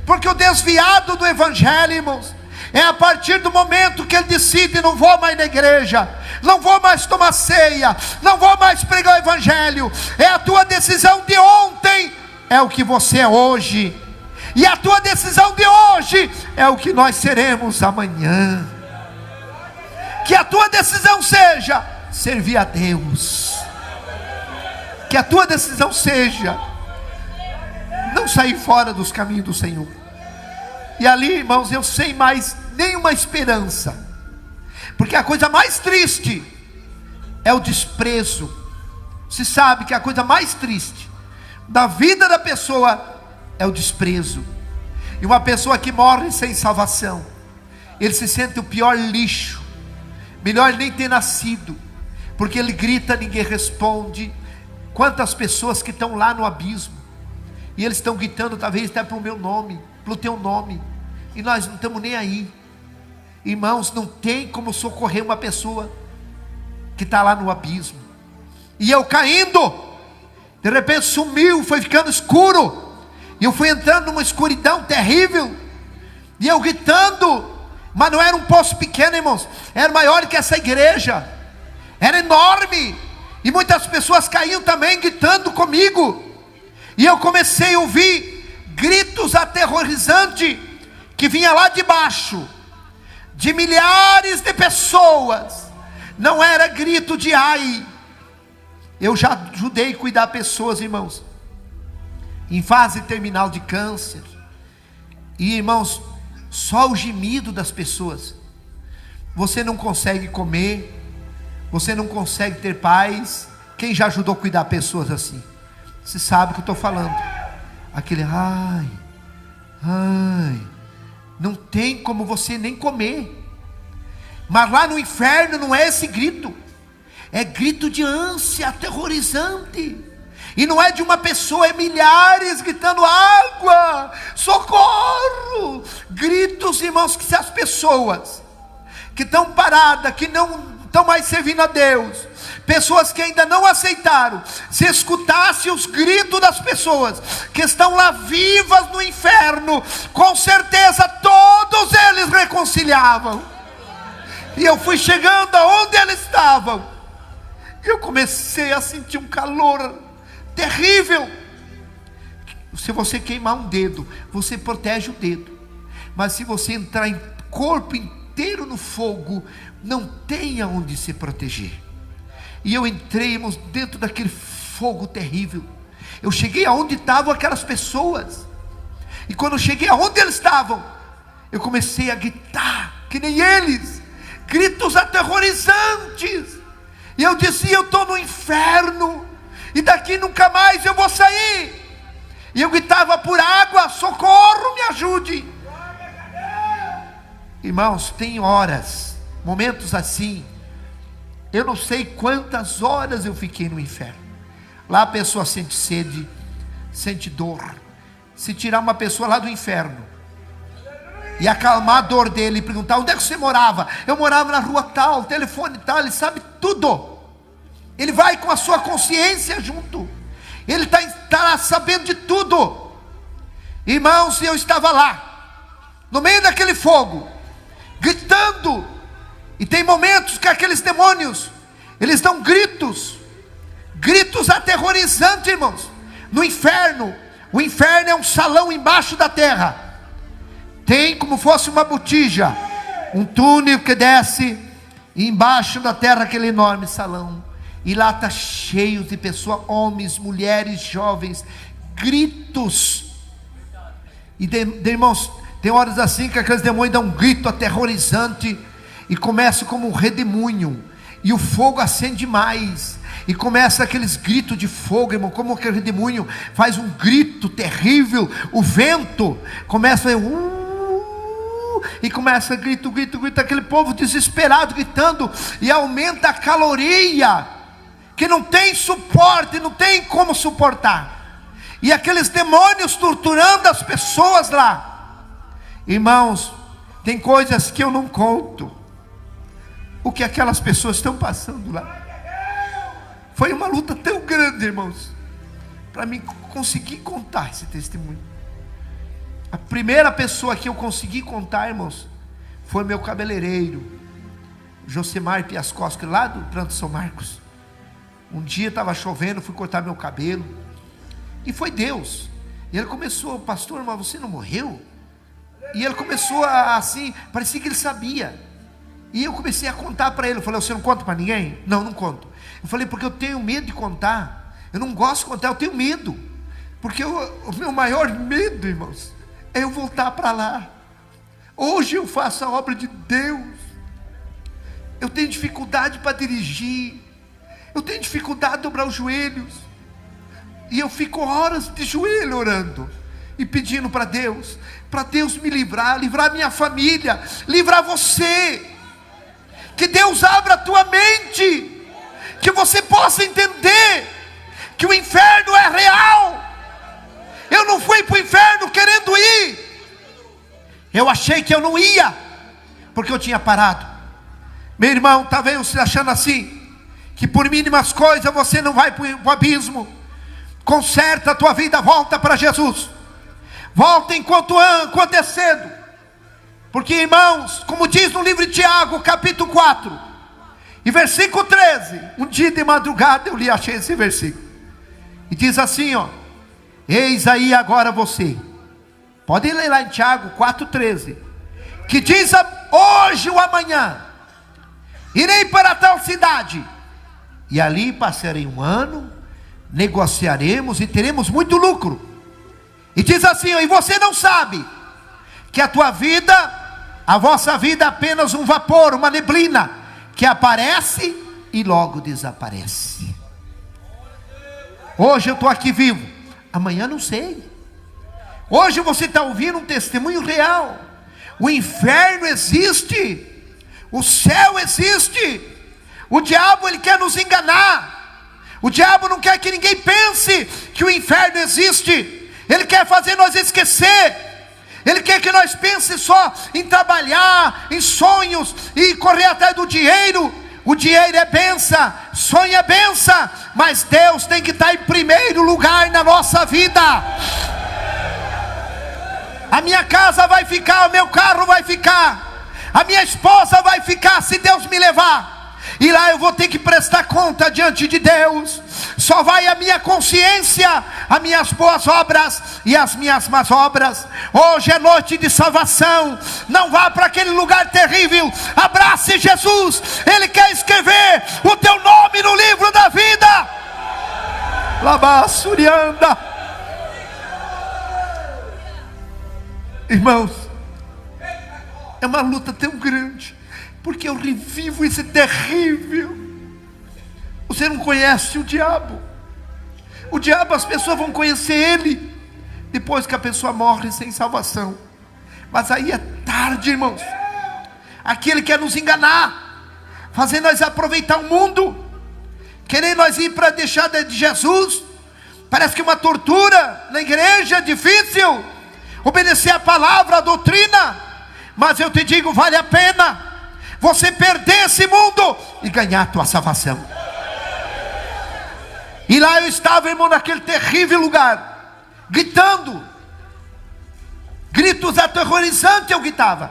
porque o desviado do evangelho, irmãos, é a partir do momento que ele decide: não vou mais na igreja, não vou mais tomar ceia, não vou mais pregar o evangelho. É a tua decisão de ontem, é o que você é hoje, e a tua decisão de hoje é o que nós seremos amanhã. Que a tua decisão seja servir a Deus, que a tua decisão seja não sair fora dos caminhos do Senhor. E ali, irmãos, eu sem mais nenhuma esperança, porque a coisa mais triste é o desprezo. Se sabe que a coisa mais triste da vida da pessoa é o desprezo. E uma pessoa que morre sem salvação, ele se sente o pior lixo, melhor nem ter nascido, porque ele grita, ninguém responde. Quantas pessoas que estão lá no abismo, e eles estão gritando talvez até para o meu nome, para o teu nome, e nós não estamos nem aí. Irmãos, não tem como socorrer uma pessoa que está lá no abismo. E eu caindo, de repente sumiu, foi ficando escuro, e eu fui entrando numa escuridão terrível, e eu gritando, mas não era um poço pequeno, irmãos, era maior que essa igreja, era enorme, e muitas pessoas caíam também gritando comigo, e eu comecei a ouvir gritos aterrorizantes, que vinha lá de baixo, de milhares de pessoas. Não era grito de ai. Eu já ajudei a cuidar pessoas, irmãos, em fase terminal de câncer, e irmãos, só o gemido das pessoas, você não consegue comer, você não consegue ter paz. Quem já ajudou a cuidar pessoas assim? Você sabe o que eu estou falando. Aquele ai, ai, não tem como você nem comer. Mas lá no inferno não é esse grito, é grito de ânsia aterrorizante. E não é de uma pessoa, é milhares gritando: água, socorro. Gritos, irmãos, que se as pessoas que estão paradas, que não estão mais servindo a Deus, pessoas que ainda não aceitaram, se escutasse os gritos das pessoas que estão lá vivas no inferno, com certeza todos eles reconciliavam. E eu fui chegando aonde eles estavam, e eu comecei a sentir um calor terrível. Se você queimar um dedo, você protege o dedo, mas se você entrar em corpo inteiro no fogo, não tem aonde se proteger. E eu entrei, irmãos, dentro daquele fogo terrível. Eu cheguei aonde estavam aquelas pessoas, e quando eu cheguei aonde eles estavam, eu comecei a gritar que nem eles, gritos aterrorizantes. E eu dizia: eu estou no inferno, e daqui nunca mais eu vou sair. E eu gritava por água: socorro, me ajude. Irmãos, tem horas, momentos assim. Eu não sei quantas horas eu fiquei no inferno. Lá a pessoa sente sede, sente dor. Se tirar uma pessoa lá do inferno e acalmar a dor dele e perguntar: onde é que você morava? Eu morava na rua tal, telefone tal. Ele sabe tudo. Ele vai com a sua consciência junto. Ele está sabendo de tudo. Irmãos, eu estava lá, no meio daquele fogo, gritando. E tem momentos que aqueles demônios, eles dão gritos aterrorizantes, irmãos. No inferno, o inferno é um salão embaixo da terra. Tem como fosse uma botija, um túnel que desce, e embaixo da terra aquele enorme salão. E lá está cheio de pessoas, homens, mulheres, jovens, gritos. E irmãos, tem horas assim que aqueles demônios dão um grito aterrorizante. E começa como um redemoinho. E o fogo acende mais. E começa aqueles gritos de fogo, irmão. Como aquele redemoinho faz um grito terrível. O vento começa a e começa grito. Aquele povo desesperado gritando. E aumenta a caloria, que não tem suporte, não tem como suportar. E aqueles demônios torturando as pessoas lá. Irmãos, tem coisas que eu não conto. O que aquelas pessoas estão passando lá. Foi uma luta tão grande, irmãos, para mim conseguir contar esse testemunho. A primeira pessoa que eu consegui contar, irmãos, foi meu cabeleireiro, Josemar Piascoski, lá do Planto São Marcos. Um dia estava chovendo, fui cortar meu cabelo, e foi Deus. E ele começou: pastor, mas você não morreu? E ele começou assim, parecia que ele sabia. E eu comecei a contar para ele. Eu falei: você não conta para ninguém? Não, não conto. Eu falei: porque eu tenho medo de contar. Eu não gosto de contar, eu tenho medo. Porque o meu maior medo, irmãos, é eu voltar para lá. Hoje eu faço a obra de Deus. Eu tenho dificuldade para dirigir. Eu tenho dificuldade de dobrar os joelhos. E eu fico horas de joelho orando e pedindo para Deus me livrar minha família, livrar você. Que Deus abra a tua mente, que você possa entender que o inferno é real. Eu não fui para o inferno querendo ir. Eu achei que eu não ia, porque eu tinha parado. Meu irmão, talvez você achando assim, que por mínimas coisas você não vai para o abismo. Conserta a tua vida, volta para Jesus. Volta enquanto é cedo. Porque, irmãos, como diz no livro de Tiago, capítulo 4, e versículo 13, um dia de madrugada eu achei esse versículo, e diz assim, ó: eis aí agora você, pode ler lá em Tiago 4,13, que diz: hoje ou amanhã irei para tal cidade, e ali passarei um ano, negociaremos e teremos muito lucro. E diz assim, ó: e você não sabe que a vossa vida é apenas um vapor, uma neblina, que aparece e logo desaparece. Hoje eu estou aqui vivo, amanhã não sei. Hoje você está ouvindo um testemunho real. O inferno existe, o céu existe. O diabo, ele quer nos enganar. O diabo não quer que ninguém pense que o inferno existe. Ele quer fazer nós esquecer. Ele quer que nós pensemos só em trabalhar, em sonhos e correr atrás do dinheiro. O dinheiro é bênção, sonho é bênção, mas Deus tem que estar em primeiro lugar na nossa vida. A minha casa vai ficar, o meu carro vai ficar, a minha esposa vai ficar se Deus me levar. E lá eu vou ter que prestar conta diante de Deus. Só vai a minha consciência, as minhas boas obras e as minhas más obras. Hoje é noite de salvação. Não vá para aquele lugar terrível. Abrace Jesus. Ele quer escrever o teu nome no livro da vida. Labassurianda. Irmãos, é uma luta tão grande, porque eu revivo esse terrível. Você não conhece o diabo. O diabo, as pessoas vão conhecer ele depois que a pessoa morre sem salvação. Mas aí é tarde, irmãos. Aquele quer nos enganar, fazer nós aproveitar o mundo, querer nós ir para deixar de Jesus. Parece que uma tortura na igreja, difícil obedecer a palavra, a doutrina. Mas eu te digo, vale a pena você perder esse mundo e ganhar a tua salvação. E lá eu estava, irmão, naquele terrível lugar, gritando, gritos aterrorizantes eu gritava.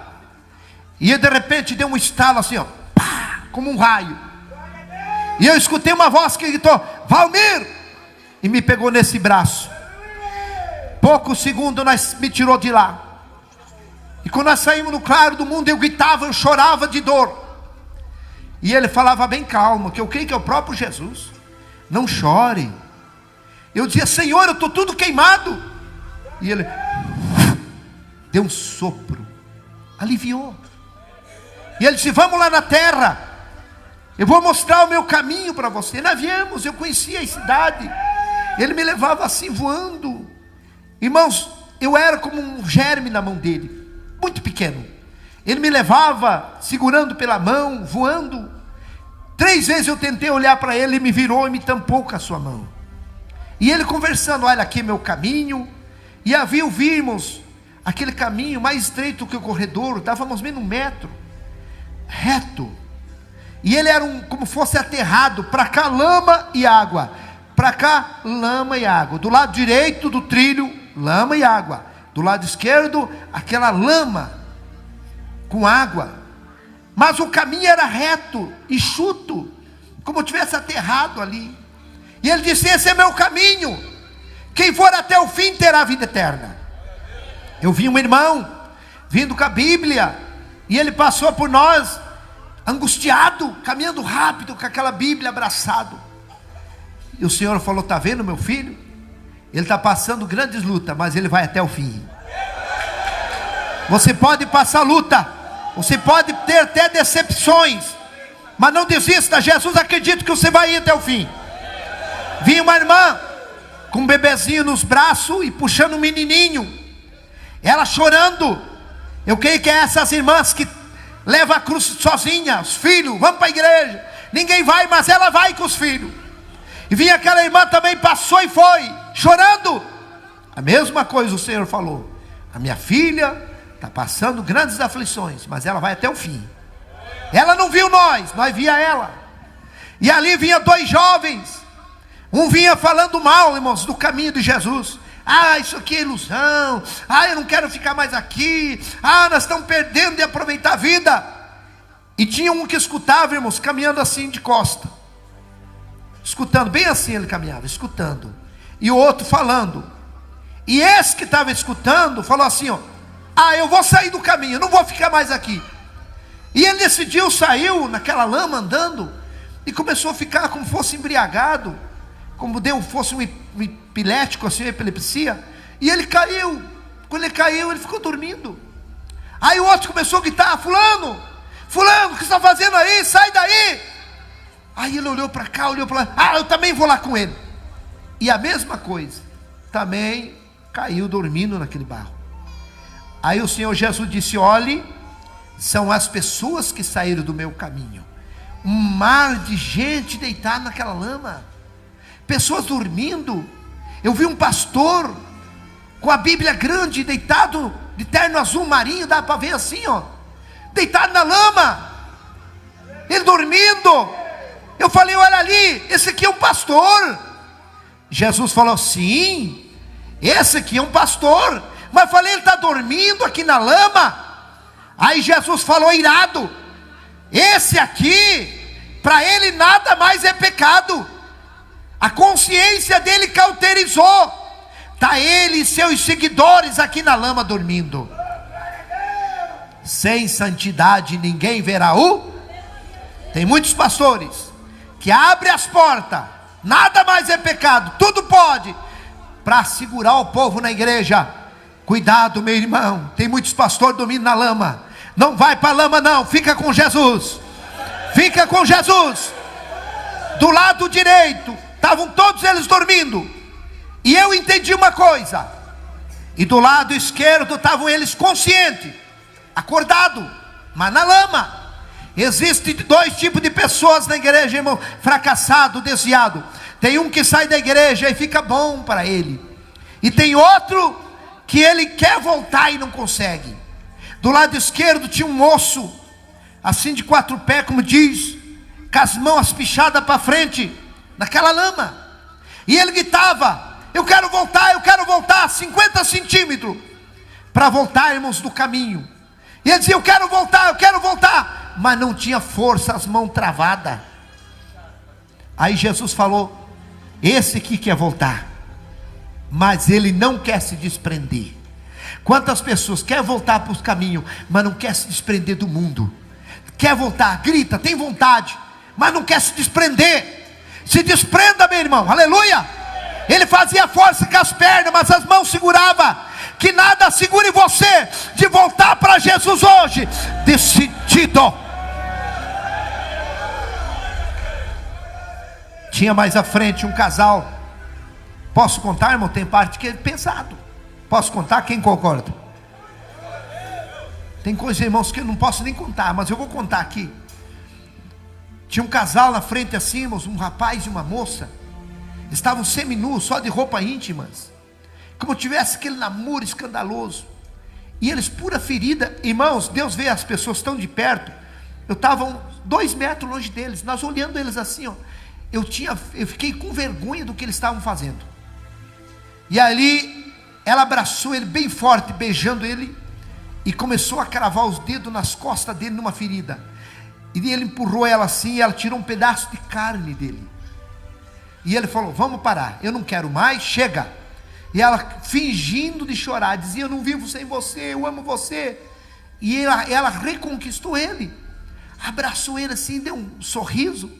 E de repente deu um estalo assim, ó, pá, como um raio. E eu escutei uma voz que gritou: Valmir! E me pegou nesse braço. Poucos segundos me tirou de lá. E quando nós saímos no claro do mundo, eu gritava, eu chorava de dor. E ele falava bem calmo, que eu creio que é o próprio Jesus. Não chore. Eu dizia: Senhor, eu estou tudo queimado. E ele deu um sopro, aliviou. E ele disse: vamos lá na terra, eu vou mostrar o meu caminho para você. Nós viemos, eu conhecia a cidade. Ele me levava assim voando. Irmãos, eu era como um germe na mão dele, muito pequeno. Ele me levava segurando pela mão, voando. 3 vezes eu tentei olhar para ele, ele me virou e me tampou com a sua mão. E ele conversando: olha, aqui é meu caminho. E havia, vimos aquele caminho mais estreito que o corredor, dava mais ou menos 1 metro, reto. E ele era como fosse aterrado, para cá lama e água, para cá lama e água. Do lado direito do trilho, lama e água. Do lado esquerdo, aquela lama com água. Mas o caminho era reto, enxuto, como se tivesse aterrado ali. E ele disse: esse é meu caminho, quem for até o fim terá vida eterna. Eu vi um irmão vindo com a Bíblia, e ele passou por nós, angustiado, caminhando rápido, com aquela Bíblia abraçado. E o Senhor falou: está vendo meu filho? Ele está passando grandes lutas, mas ele vai até o fim. Você pode passar luta, você pode ter até decepções, mas não desista. Jesus acredita que você vai ir até o fim. Vi uma irmã com um bebezinho nos braços e puxando um menininho, ela chorando. Eu creio que é essas irmãs que levam a cruz sozinha, os filhos, vamos para a igreja, ninguém vai, mas ela vai com os filhos. E vinha aquela irmã também, passou e foi, chorando. A mesma coisa o Senhor falou: a minha filha está passando grandes aflições, mas ela vai até o fim. Ela não viu nós via ela. E ali vinha 2 jovens, um vinha falando mal, irmãos, do caminho de Jesus. Ah, isso aqui é ilusão. Ah, eu não quero ficar mais aqui. Ah, nós estamos perdendo de aproveitar a vida. E tinha um que escutava, irmãos, caminhando assim de costa, escutando, bem assim ele caminhava, escutando. E o outro falando. E esse que estava escutando falou assim, ó: ah, eu vou sair do caminho, não vou ficar mais aqui. E ele decidiu, saiu naquela lama andando, e começou a ficar como fosse embriagado, como fosse um epilético, assim, uma epilepsia. E ele caiu. Quando ele caiu, ele ficou dormindo. Aí o outro começou a gritar: fulano, fulano, o que você está fazendo aí? Sai daí. Aí ele olhou para cá, olhou para lá: ah, eu também vou lá com ele. E a mesma coisa, também caiu dormindo naquele barro. Aí o Senhor Jesus disse: olhe, são as pessoas que saíram do meu caminho. Um mar de gente deitada naquela lama, pessoas dormindo. Eu vi um pastor com a Bíblia grande, deitado de terno azul marinho, dá para ver assim, ó, deitado na lama, ele dormindo. Eu falei: olha ali, esse aqui é um pastor. Jesus falou: sim, esse aqui é um pastor. Mas eu falei: ele está dormindo aqui na lama. Aí Jesus falou irado: esse aqui, para ele nada mais é pecado. A consciência dele cauterizou. Está ele e seus seguidores aqui na lama dormindo. Sem santidade ninguém verá o. Tem muitos pastores que abrem as portas, nada mais é pecado, tudo pode, para segurar o povo na igreja. Cuidado, meu irmão, tem muitos pastores dormindo na lama. Não vai para a lama não, fica com Jesus. Fica com Jesus. Do lado direito estavam todos eles dormindo. E eu entendi uma coisa: E do lado esquerdo estavam eles conscientes, acordados, mas na lama. Existem dois tipos de pessoas na igreja, irmão: fracassado, desviado. Tem um que sai da igreja e fica bom para ele, e tem outro que ele quer voltar e não consegue. Do lado esquerdo tinha um moço, assim de 4 pés, como diz, com as mãos pichadas para frente, naquela lama. E ele gritava: eu quero voltar 50 centímetros, para voltar, irmãos, do caminho. E ele dizia: eu quero voltar, mas não tinha força, as mãos travadas. Aí Jesus falou: esse aqui quer voltar, mas ele não quer se desprender. Quantas pessoas querem voltar para os caminhos, mas não quer se desprender do mundo? Quer voltar, grita, tem vontade, mas não quer se desprender. Se desprenda, meu irmão, aleluia. Ele fazia força com as pernas, mas as mãos segurava. Que nada segure você de voltar para Jesus hoje, decidido. Tinha mais à frente um casal. Posso contar, irmão? Tem parte que é pesado. Posso contar? Quem concorda? Tem coisas, irmãos, que eu não posso nem contar, mas eu vou contar aqui. Tinha um casal na frente assim, irmãos, um rapaz e uma moça. Estavam seminus, só de roupa íntimas, como tivesse aquele namoro escandaloso. E eles pura ferida. Irmãos, Deus vê as pessoas tão de perto. Eu estava 2 metros longe deles, nós olhando eles assim, ó. Eu fiquei com vergonha do que eles estavam fazendo. E ali ela abraçou ele bem forte, beijando ele, e começou a cravar os dedos nas costas dele numa ferida. E ele empurrou ela assim, e ela tirou um pedaço de carne dele. E ele falou: vamos parar, eu não quero mais, chega. E ela, fingindo de chorar, dizia: eu não vivo sem você, eu amo você. E ela reconquistou ele, abraçou ele assim, deu um sorriso,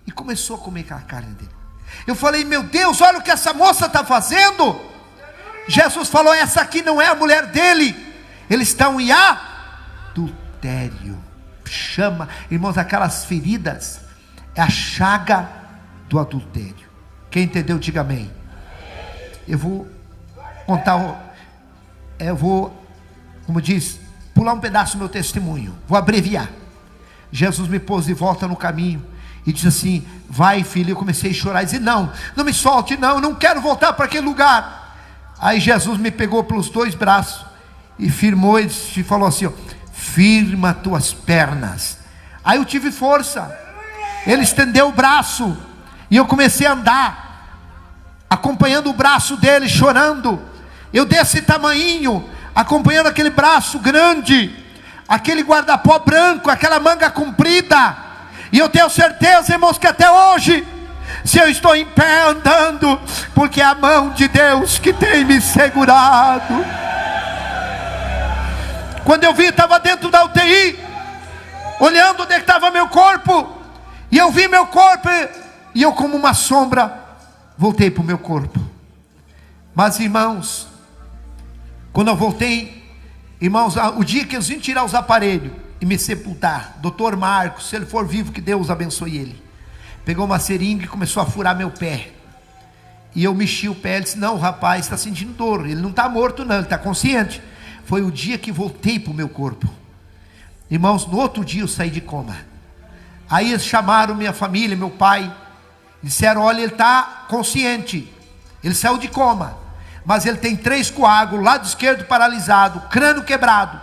e começou a comer aquela carne dele. Eu falei: meu Deus, olha o que essa moça está fazendo. Jesus falou: essa aqui não é a mulher dele, eles estão em adultério. Chama, irmãos, aquelas feridas é a chaga do adultério. Quem entendeu, diga amém. Eu vou contar, como diz, pular um pedaço do meu testemunho, vou abreviar. Jesus me pôs de volta no caminho e disse assim: vai, filho. Eu comecei a chorar e dizer: não me solte, não, eu não quero voltar para aquele lugar. Aí Jesus me pegou pelos 2 braços e firmou e falou assim: ó, firma tuas pernas. Aí eu tive força, ele estendeu o braço e eu comecei a andar, acompanhando o braço dele, chorando. Eu desse tamanhinho, acompanhando aquele braço grande, aquele guarda-pó branco, aquela manga comprida. E eu tenho certeza, irmãos, que até hoje, se eu estou em pé andando, porque é a mão de Deus que tem me segurado. Quando eu vi, estava dentro da UTI, olhando onde estava meu corpo, e eu vi meu corpo, e eu, como uma sombra, voltei para o meu corpo. Mas, irmãos, quando eu voltei, irmãos, o dia que eles iam tirar os aparelhos e me sepultar, doutor Marcos, se ele for vivo, que Deus abençoe ele, pegou uma seringa e começou a furar meu pé. E eu mexi o pé. Ele disse: não, o rapaz está sentindo dor, ele não está morto não, ele está consciente. Foi o dia que voltei para o meu corpo. Irmãos, no outro dia eu saí de coma. Aí eles chamaram minha família, meu pai, disseram: olha, ele está consciente, ele saiu de coma, mas ele tem 3 coágulos, lado esquerdo paralisado, crânio quebrado,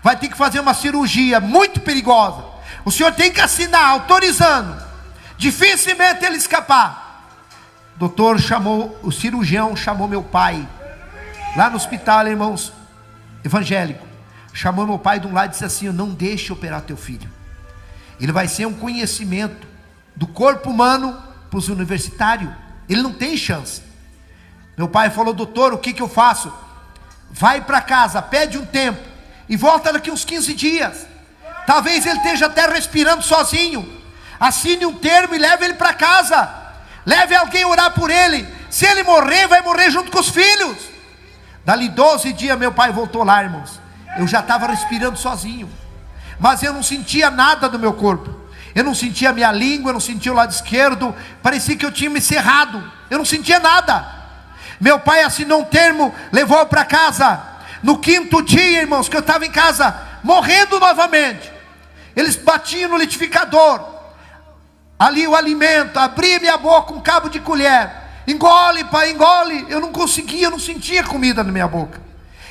vai ter que fazer uma cirurgia muito perigosa. O senhor tem que assinar autorizando, dificilmente ele escapar. O doutor chamou, o cirurgião chamou meu pai, lá no hospital, irmãos, evangélico, chamou meu pai de um lado e disse assim: não deixe operar teu filho, ele vai ser um conhecimento do corpo humano para os universitários, ele não tem chance. Meu pai falou: doutor, o que eu faço? Vai para casa, pede um tempo e volta daqui uns 15 dias, talvez ele esteja até respirando sozinho. Assine um termo e leve ele para casa, leve alguém orar por ele. Se ele morrer, vai morrer junto com os filhos. Dali 12 dias meu pai voltou lá, irmãos. Eu já estava respirando sozinho, mas eu não sentia nada do meu corpo. Eu não sentia a minha língua, eu não sentia o lado esquerdo. Parecia que eu tinha me cerrado, eu não sentia nada. Meu pai assinou um termo, levou para casa. No 5º dia, irmãos, que eu estava em casa, morrendo novamente, eles batiam no liquidificador, ali o alimento, abria minha boca com um cabo de colher. Engole, pai, engole. Eu não conseguia, eu não sentia comida na minha boca.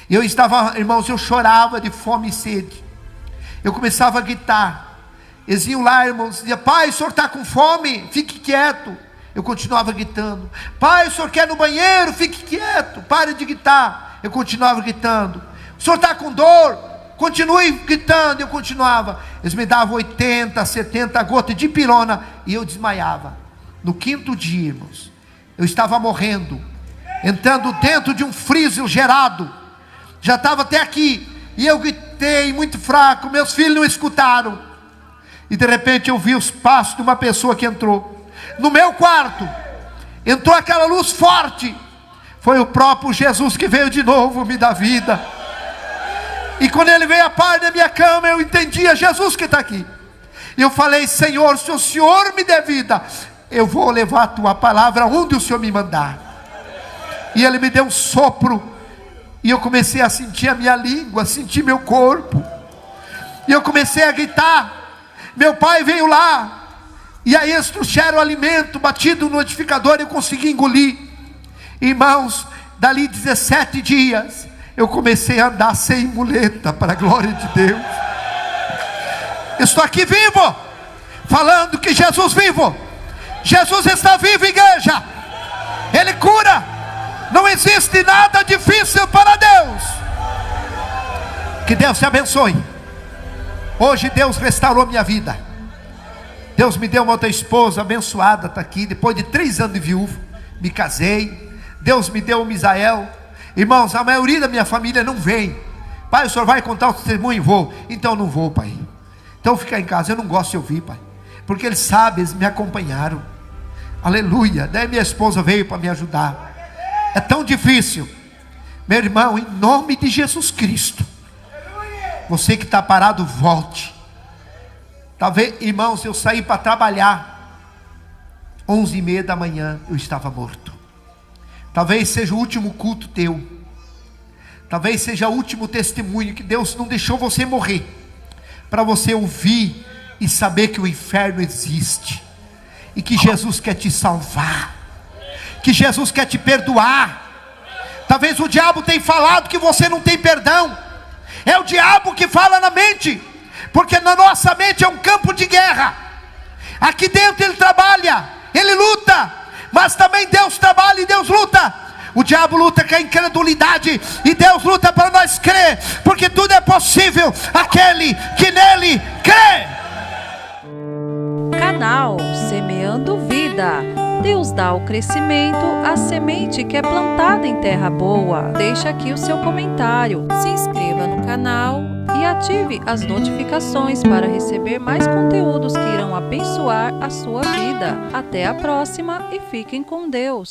Eu estava, irmãos, eu chorava de fome e sede. Eu começava a gritar. Eles iam lá, irmãos, diziam: pai, o senhor está com fome? Fique quieto. Eu continuava gritando. Pai, o senhor quer ir no banheiro? Fique quieto, pare de gritar. Eu continuava gritando. O senhor está com dor? Continue gritando. Eu continuava. Eles me davam 80, 70 gotas de pirona e eu desmaiava. No 5º dia, irmãos, eu estava morrendo, entrando dentro de um freezer gerado. Já estava até aqui. E eu gritei muito fraco. Meus filhos não escutaram. E de repente eu vi os passos de uma pessoa que entrou no meu quarto. Entrou aquela luz forte. Foi o próprio Jesus que veio de novo me dar vida. E quando ele veio a par da minha cama, eu entendi: é Jesus que está aqui. E eu falei: Senhor, se o Senhor me der vida, eu vou levar a tua palavra onde o Senhor me mandar. E ele me deu um sopro. E eu comecei a sentir a minha língua, sentir meu corpo. E eu comecei a gritar. Meu pai veio lá. E aí eles trouxeram o alimento batido no liquidificador. Eu consegui engolir. Irmãos, dali 17 dias, eu comecei a andar sem muleta, para a glória de Deus. Eu estou aqui vivo, falando que Jesus vivo. Jesus está vivo, igreja. Ele cura. Não existe nada difícil para Deus. Que Deus te abençoe. Hoje Deus restaurou minha vida. Deus me deu uma outra esposa abençoada, está aqui. Depois de 3 anos de viúvo, me casei. Deus me deu um Misael. Irmãos, a maioria da minha família não vem. Pai, o senhor vai contar o testemunho? Vou. Então não vou, pai. Então fica em casa. Eu não gosto de ouvir, pai, porque eles sabem, eles me acompanharam. Aleluia. Daí minha esposa veio para me ajudar. É tão difícil. Meu irmão, em nome de Jesus Cristo, você que está parado, volte. Talvez, irmãos, eu saí para trabalhar 11h30 da manhã, eu estava morto. Talvez seja o último culto teu. Talvez seja o último testemunho, que Deus não deixou você morrer, para você ouvir e saber que o inferno existe, e que Jesus quer te salvar, que Jesus quer te perdoar. Talvez o diabo tenha falado que você não tem perdão. É o diabo que fala na mente, porque na nossa mente é um campo de guerra. Aqui dentro ele trabalha, ele luta, mas também Deus trabalha e Deus luta. O diabo luta com a incredulidade, e Deus luta para nós crer, porque tudo é possível aquele que nele crê. Canal Semeando Vida. Deus dá o crescimento à semente que é plantada em terra boa. Deixa aqui o seu comentário, se inscreva no canal e ative as notificações para receber mais conteúdos que irão abençoar a sua vida. Até a próxima e fiquem com Deus.